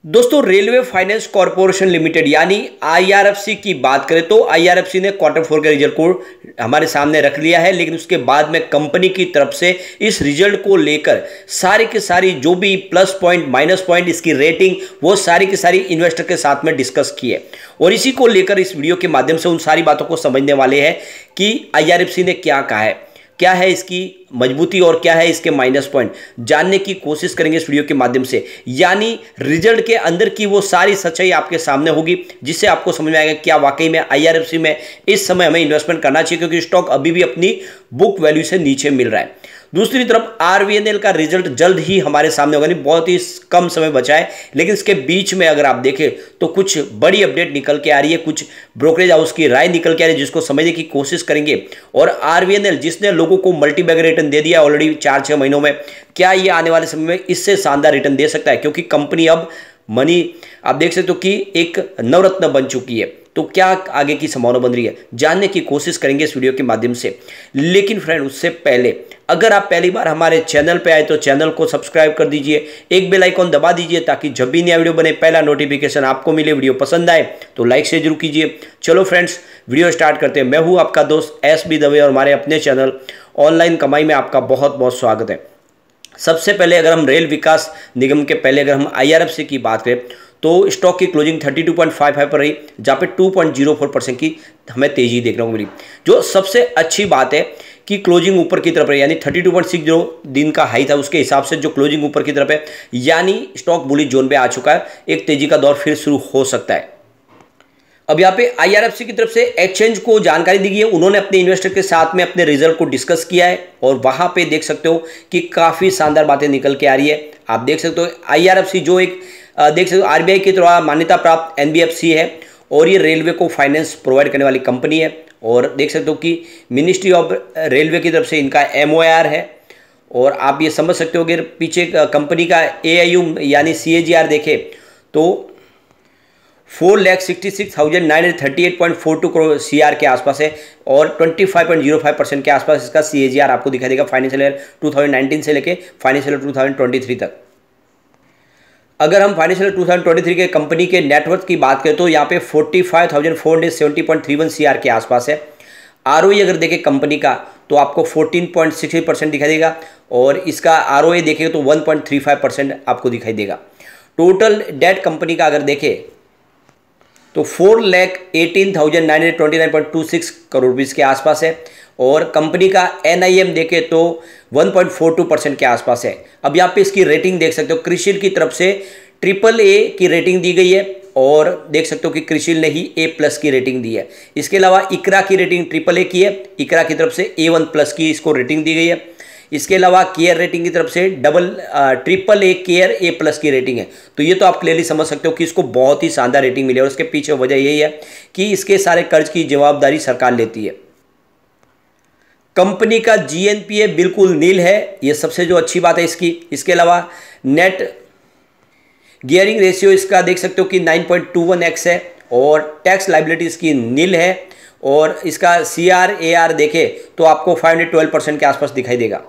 दोस्तों, railway finance corporation limited यानी IRFC की बात करें तो आईआरएफसी ने क्वार्टर फोर के रिजल्ट को हमारे सामने रख लिया है। लेकिन उसके बाद में कंपनी की तरफ से इस रिजल्ट को लेकर सारी की सारी जो भी प्लस पॉइंट माइनस पॉइंट इसकी रेटिंग वो सारी की सारी इन्वेस्टर के साथ में डिस्कस की है और इसी को लेकर इस वीडियो के माध्यम से उन सारी बातों को समझने वाले हैं कि आईआरएफसी ने क्या कहा है, क्या है इसकी मजबूती और क्या है इसके माइनस पॉइंट, जानने की कोशिश करेंगे इस वीडियो के माध्यम से। यानी रिजल्ट के अंदर की वो सारी सच्चाई आपके सामने होगी जिससे आपको समझ में आएगा क्या वाकई में आईआरएफसी में इस समय हमें इन्वेस्टमेंट करना चाहिए, क्योंकि स्टॉक अभी भी अपनी बुक वैल्यू से नीचे मिल रहा है। दूसरी तरफ आरवीएनएल का रिजल्ट जल्द ही हमारे सामने होगा, नहीं बहुत ही कम समय बचा है, लेकिन इसके बीच में अगर आप देखें तो कुछ बड़ी अपडेट निकल के आ रही है, कुछ ब्रोकरेज हाउस की राय निकल के आ रही है जिसको समझने की कोशिश करेंगे। और आरवीएनएल जिसने लोगों को मल्टी बैग रिटर्न दे दिया ऑलरेडी 4-6 महीनों में, क्या ये आने वाले समय में इससे शानदार रिटर्न दे सकता है, क्योंकि कंपनी अब मनी आप देख सकते हो कि एक नवरत्न बन चुकी है। तो क्या आगे की संभावना बन रही है, जानने की कोशिश करेंगे इस वीडियो के माध्यम से। लेकिन फ्रेंड उससे पहले अगर आप पहली बार हमारे चैनल पे आए तो चैनल को सब्सक्राइब कर दीजिए, एक बेल आइकॉन दबा दीजिए ताकि जब भी नया वीडियो बने पहला नोटिफिकेशन आपको मिले। वीडियो पसंद आए तो लाइक शेयर जरूर कीजिए। चलो फ्रेंड्स वीडियो स्टार्ट करते हैं। मैं हूँ आपका दोस्त एस बी दवे और हमारे अपने चैनल ऑनलाइन कमाई में आपका बहुत बहुत स्वागत है। सबसे पहले अगर हम रेल विकास निगम के पहले अगर हम आईआरएफसी की बात करें तो स्टॉक की क्लोजिंग 32.55 पर रही, जहाँ पे 2.04% की हमें तेजी देखने को मिली। जो सबसे अच्छी बात है कि क्लोजिंग ऊपर की तरफ रही, यानी 32.60 दिन का हाई था उसके हिसाब से जो क्लोजिंग ऊपर की तरफ है, यानी स्टॉक बुलिश जोन पे आ चुका है। एक तेजी का दौर फिर शुरू हो सकता है। अब यहाँ पे आईआरएफसी की तरफ से एक्सचेंज को जानकारी दी गई है, उन्होंने अपने इन्वेस्टर के साथ में अपने रिजल्ट को डिस्कस किया है और वहां पे देख सकते हो कि काफी शानदार बातें निकल के आ रही है। आप देख सकते हो आईआरएफसी जो एक देख सकते हो आरबीआई की द्वारा मान्यता प्राप्त एनबीएफसी है और ये रेलवे को फाइनेंस प्रोवाइड करने वाली कंपनी है। और देख सकते हो कि मिनिस्ट्री ऑफ रेलवे की तरफ से इनका एमओआर है और आप ये समझ सकते हो कि पीछे कंपनी का एआईयू यानी सीएजीआर देखे तो 4,66,938.42 करोड़ सीआर के आसपास है और 25.05% के आसपास इसका सीएजीआर आपको दिखाई देगा फाइनेंशियल ईयर 2019 से लेके फाइनेंशियल ईयर 2023 तक। अगर हम फाइनेंशियल 2023 के कंपनी के नेटवर्थ की बात करें तो यहाँ पे 45,470.31 सीआर के आसपास है। आरओई अगर देखें कंपनी का तो आपको 14.68% दिखाई देगा और इसका आरओए देखें तो 1.35% आपको दिखाई देगा। टोटल डेट कंपनी का अगर देखें तो 4,18,929.26 करोड़ रुपीज़ के आसपास है और कंपनी का एनआईएम देखें तो 1.42% के आसपास है। अब यहाँ पे इसकी रेटिंग देख सकते हो, क्रिशिल की तरफ से AAA की रेटिंग दी गई है और देख सकते हो कि क्रिशिल ने ही A+ की रेटिंग दी है। इसके अलावा इकरा की रेटिंग AAA की है, इकरा की तरफ से A1+ की इसको रेटिंग दी गई है। इसके अलावा केयर रेटिंग की तरफ से AAA केयर A+ की रेटिंग है। तो ये तो आप क्लियरली समझ सकते हो कि इसको बहुत ही शानदार रेटिंग मिली है और उसके पीछे वजह यही है कि इसके सारे कर्ज की जवाबदारी सरकार लेती है। कंपनी का जीएनपीए बिल्कुल नील है, ये सबसे जो अच्छी बात है इसकी। इसके अलावा नेट गियरिंग रेशियो इसका देख सकते हो कि 9.21x है और टैक्स लाइबिलिटी इसकी नील है और इसका CRAR देखे तो आपको 512% के आसपास दिखाई देगा।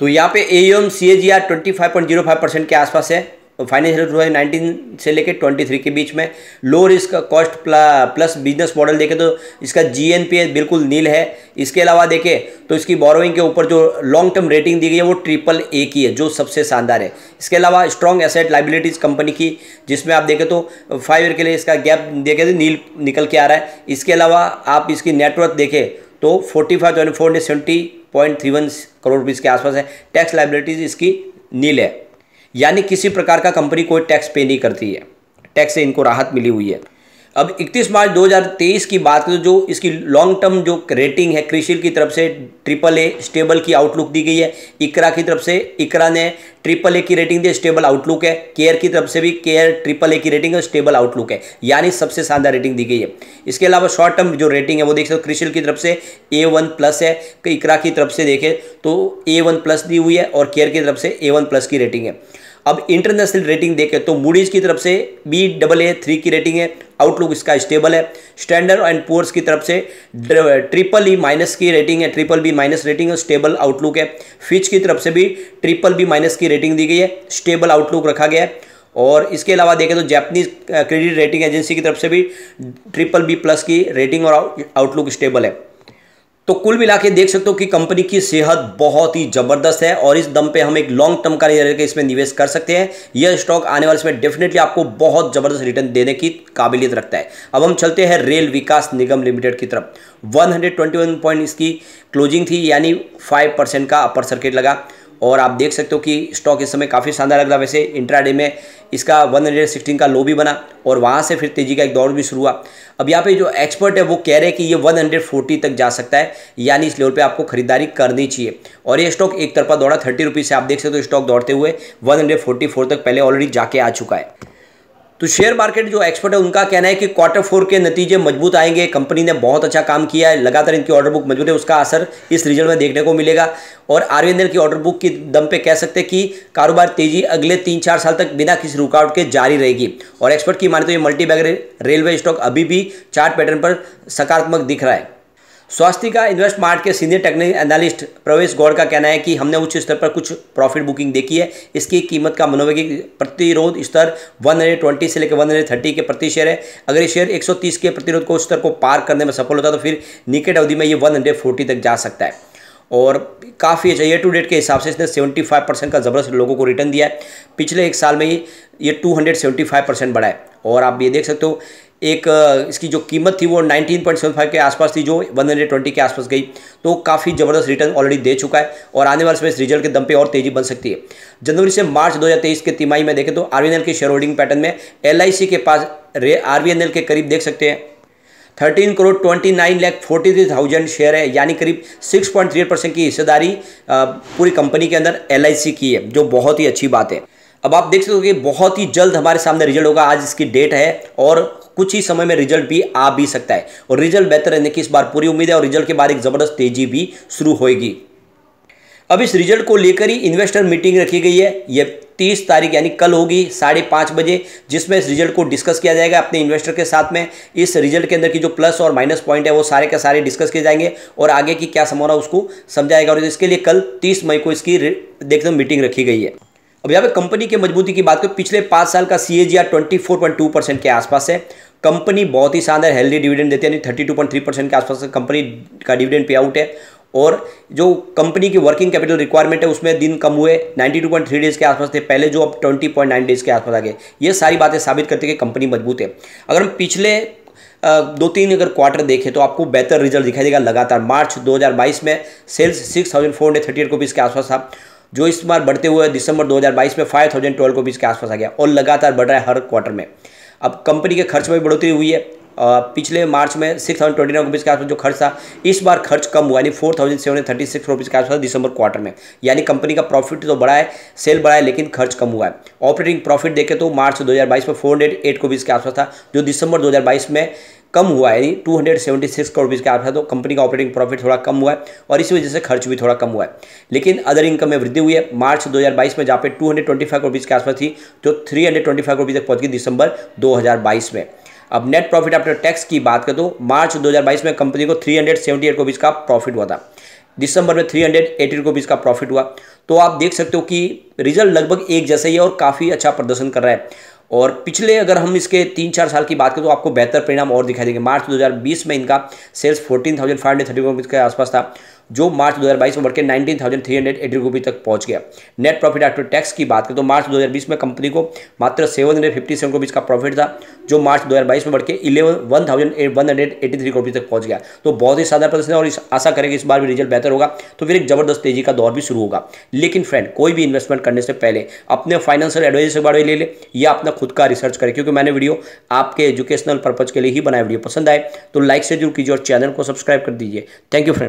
तो यहाँ पे AUM CAGR 25.05% के आसपास है फाइनेंशियल 2019 से लेकर 23 के बीच में। Low risk cost plus business model देखें तो इसका GNPA बिल्कुल नील है। इसके अलावा देखें तो इसकी बोरोइंग के ऊपर जो लॉन्ग टर्म रेटिंग दी गई है वो AAA की है, जो सबसे शानदार है। इसके अलावा स्ट्रॉन्ग एसेट लाइबिलिटीज कंपनी की, जिसमें आप देखें तो 5 ईयर के लिए इसका गैप देखें तो नील निकल के आ रहा है। इसके अलावा आप इसकी नेटवर्थ देखें तो 45,470.31 करोड़ रुपीज़ के आसपास है। टैक्स लाइबिलिटीज इसकी नील है, यानी किसी प्रकार का कंपनी कोई टैक्स पे नहीं करती है, टैक्स से इनको राहत मिली हुई है। अब 31 मार्च 2023 की बात करें तो जो इसकी लॉन्ग टर्म जो रेटिंग है क्रिशिल की तरफ से AAA स्टेबल की आउटलुक दी गई है। इकरा की तरफ से इकरा ने AAA की रेटिंग दी, स्टेबल आउटलुक है। केयर की तरफ से भी केयर AAA की रेटिंग है, स्टेबल आउटलुक है, यानी सबसे शानदार रेटिंग दी गई है। इसके अलावा शॉर्ट टर्म जो रेटिंग है वो देख सकते हो क्रिशिल की तरफ से A1+ है, इकरा की तरफ से देखें तो A1+ दी हुई है और केयर की तरफ से A1+ की रेटिंग है। अब इंटरनेशनल रेटिंग देखें तो मूडीज की तरफ से Baa3 की रेटिंग है, आउटलुक इसका स्टेबल है। स्टैंडर्ड एंड पुअर्स की तरफ से EE- की रेटिंग है, BBB- रेटिंग है, स्टेबल आउटलुक है। फिच की तरफ से भी BBB- की रेटिंग दी गई है, स्टेबल आउटलुक रखा गया है। और इसके अलावा देखें तो जापानीज क्रेडिट रेटिंग एजेंसी की तरफ से भी BBB+ की रेटिंग और आउटलुक स्टेबल है। तो कुल मिला के देख सकते हो कि कंपनी की सेहत बहुत ही जबरदस्त है और इस दम पे हम एक लॉन्ग टर्म का इसमें निवेश कर सकते हैं। यह स्टॉक आने वाले समय डेफिनेटली आपको बहुत जबरदस्त रिटर्न देने की काबिलियत रखता है। अब हम चलते हैं रेल विकास निगम लिमिटेड की तरफ। 121 पॉइंट इसकी क्लोजिंग थी, यानी 5% का अपर सर्किट लगा और आप देख सकते हो कि स्टॉक इस समय काफ़ी शानदार लग रहा है। वैसे इंट्राडे में इसका 116 का लो भी बना और वहाँ से फिर तेजी का एक दौर भी शुरू हुआ। अब यहाँ पे जो एक्सपर्ट है वो कह रहे हैं कि ये 140 तक जा सकता है, यानी इस लेवल पे आपको खरीदारी करनी चाहिए। और ये स्टॉक एक तरफा दौड़ा 30 रुपीज़ से, आप देख सकते हो स्टॉक दौड़ते हुए 144 तक पहले ऑलरेडी जाके आ चुका है। तो शेयर मार्केट जो एक्सपर्ट है उनका कहना है कि Q4 के नतीजे मजबूत आएंगे। कंपनी ने बहुत अच्छा काम किया है, लगातार इनकी ऑर्डर बुक मजबूत है, उसका असर इस रिजल्ट में देखने को मिलेगा। और RVNL की ऑर्डर बुक की दम पे कह सकते हैं कि कारोबार तेजी अगले 3-4 साल तक बिना किसी रुकावट के जारी रहेगी। और एक्सपर्ट की माने तो ये मल्टीबैगर रेलवे स्टॉक अभी भी चार्ट पैटर्न पर सकारात्मक दिख रहा है। स्वास्थ्य इन्वेस्ट मार्ट के सीनियर टेक्निकल एनालिस्ट प्रवेश गौड़ का कहना है कि हमने उच्च स्तर पर कुछ प्रॉफिट बुकिंग देखी है। इसकी कीमत का मनोवैज्ञानिक प्रतिरोध स्तर 120 से लेकर 130 के प्रति शेयर है। अगर ये शेयर 130 के प्रतिरोध को स्तर को पार करने में सफल होता है तो फिर निकट अवधि में ये 140 तक जा सकता है। और काफ़ी अच्छा ईयर टू डेट के हिसाब से इसने 75% का ज़बरदस्त लोगों को रिटर्न दिया है। पिछले एक साल में ये 275% बढ़ा है। और आप ये देख सकते हो एक इसकी जो कीमत थी वो 19.75 के आसपास थी, जो 120 के आसपास गई। तो काफ़ी ज़बरदस्त रिटर्न ऑलरेडी दे चुका है और आने वाले समय इस रिजल्ट के दम पे और तेज़ी बन सकती है। जनवरी से मार्च 2023 के तिमाही में देखें तो RVNL की शेयर होल्डिंग पैटर्न में LIC के पास RVNL के करीब देख सकते हैं 13,29,43,000 शेयर है, यानी करीब 6.3% की हिस्सेदारी पूरी कंपनी के अंदर LIC की है, जो बहुत ही अच्छी बात है। अब आप देख सकते हो कि बहुत ही जल्द हमारे सामने रिजल्ट होगा। आज इसकी डेट है और कुछ ही समय में रिजल्ट भी आ भी सकता है और रिजल्ट बेहतर रहने की इस बार पूरी उम्मीद है और रिजल्ट के बाद एक जबरदस्त तेजी भी शुरू होगी। अब इस रिजल्ट को लेकर ही इन्वेस्टर मीटिंग रखी गई है। ये 30 तारीख यानी कल होगी 5:30 बजे, जिसमें इस रिजल्ट को डिस्कस किया जाएगा अपने इन्वेस्टर के साथ में। इस रिजल्ट के अंदर की जो प्लस और माइनस पॉइंट है वो सारे के सारे डिस्कस किए जाएंगे और आगे की क्या संभावना उसको समझाएगा। और इसके लिए कल 30 मई को इसकी देखते मीटिंग रखी गई है। अब यहाँ पे कंपनी की मजबूती की बात करें, पिछले 5 साल का CAGR 24.2% के आसपास है। कंपनी बहुत ही शानदार हेल्दी डिविडेंड देती है, यानी 32.3% के आसपास कंपनी का डिविडेंड पे आउट है। और जो कंपनी की वर्किंग कैपिटल रिक्वायरमेंट है उसमें दिन कम हुए, 92.3 डेज के आसपास थे पहले, जो अब 20.9 डेज के आसपास आ गए। ये सारी बातें साबित करती है कि कंपनी मजबूत है। अगर हम पिछले 2-3 अगर क्वार्टर देखें तो आपको बेहतर रिजल्ट दिखाई देगा लगातार। मार्च 2022 में सेल्स 6,438 रुपीज़ के आसपास था, जो इस बार बढ़ते हुए दिसंबर 2022 में 5,012 रुपीज़ के आसपास आ गया और लगातार बढ़ रहा है हर क्वार्टर में। अब कंपनी के खर्च में भी बढ़ोतरी हुई है। पिछले मार्च में 6,029 रुपीज़ के आसपास जो खर्च था, इस बार खर्च कम हुआ, यानी 4,736 रुपीज़ के आसपास दिसंबर क्वार्टर में। यानी कंपनी का प्रॉफिट तो बढ़ा है, सेल बढ़ा है, लेकिन खर्च कम हुआ है। ऑपरेटिंग प्रॉफिट देखें तो मार्च 2022 में 408 रुपीज़ के आसपास था, जो दिसंबर 2022 में कम हुआ है, यानी 276 करोड़ रुपीज़ के आसपास। तो कंपनी का ऑपरेटिंग प्रॉफिट थोड़ा कम हुआ है और इसी वजह से खर्च भी थोड़ा कम हुआ है। लेकिन अदर इनकम में वृद्धि हुई है। मार्च 2022 में जहाँ पे 225 करोड़ रुपीज़ के आसपास थी, जो 325 करोड़ रुपये तक पहुँच गई दिसंबर 2022 में। अब नेट प्रॉफिट आफ्टर टैक्स की बात करें तो मार्च 2022 में कंपनी को 378 रुपीज़ का प्रॉफिट हुआ था, दिसंबर में 380 रुपीज़ का प्रॉफिट हुआ। तो आप देख सकते हो कि रिजल्ट लगभग एक जैसा ही है और काफ़ी अच्छा प्रदर्शन कर रहा है। और पिछले अगर हम इसके 3-4 साल की बात करें तो आपको बेहतर परिणाम और दिखाई देंगे। मार्च 2020 में इनका सेल्स 14,530 रुपीज़ के आसपास था, जो मार्च 2022 में बढ़ के 19,380 रुपये तक पहुंच गया। नेट प्रॉफिट आफ्टर टैक्स की बात करें तो मार्च 2020 में कंपनी को मात्र 757 रुपीज़ का प्रॉफिट था, जो मार्च 2022 में बढ़ के 1,183 रुपये तक पहुंच गया। तो बहुत ही शानदार प्रदर्शन है और आशा करें कि इस बार भी रिजल्ट बेहतर होगा, तो फिर एक जबरदस्त तेजी का दौर भी शुरू होगा। लेकिन फ्रेंड, कोई भी इन्वेस्टमेंट करने से पहले अपने फाइनेंशियल एडवाइजर से बारे ले ले या अपना खुद का रिसर्च करें, क्योंकि मैंने वीडियो आपके एजुकेशनल पर्पज के लिए ही बनाया। वीडियो पसंद आए तो लाइक से जरूर कीजिए और चैनल को सब्सक्राइब कर दीजिए। Thank you friend.